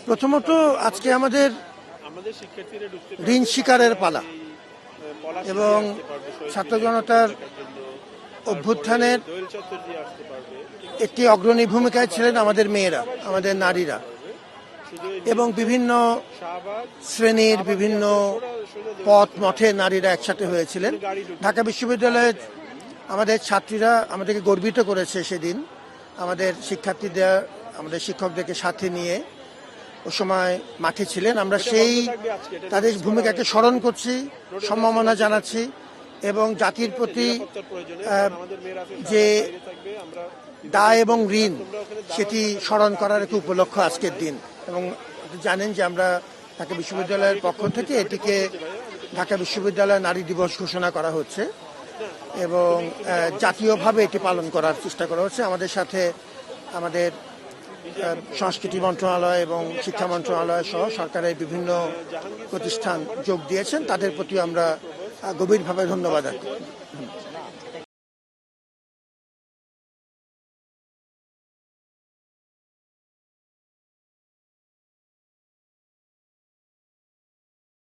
প্রথমত আজকে আমাদের ঋণ স্বীকারের পালা এবং ছাত্র জনতার অভ্যুত্থানের একটি অগ্রণী ভূমিকায় ছিলেন আমাদের মেয়েরা, আমাদের নারীরা, এবং বিভিন্ন শ্রেণীর বিভিন্ন পথ মঠে নারীরা একসাথে হয়েছিলেন। ঢাকা বিশ্ববিদ্যালয়ের আমাদের ছাত্রীরা আমাদেরকে গর্বিত করেছে সেদিন, আমাদের শিক্ষার্থীদের, আমাদের শিক্ষকদেরকে সাথে নিয়ে ও সময় মাঠে ছিলেন। আমরা সেই তাদের ভূমিকাকে স্মরণ করছি, সম্মাননা জানাচ্ছি এবং জাতির প্রতি যে দায় এবং ঋণ সেটি স্মরণ করার একটি উপলক্ষ আজকের দিন। এবং জানেন যে আমরা ঢাকা বিশ্ববিদ্যালয়ের পক্ষ থেকে এটিকে ঢাকা বিশ্ববিদ্যালয় নারী দিবস ঘোষণা করা হচ্ছে এবং জাতীয়ভাবে এটি পালন করার চেষ্টা করা হচ্ছে। আমাদের সাথে আমাদের সংস্কৃতি মন্ত্রণালয় এবং শিক্ষা মন্ত্রণালয় সহ সরকারের বিভিন্ন প্রতিষ্ঠান যোগ দিয়েছেন, তাদের প্রতি আমরা গভীরভাবে ধন্যবাদ।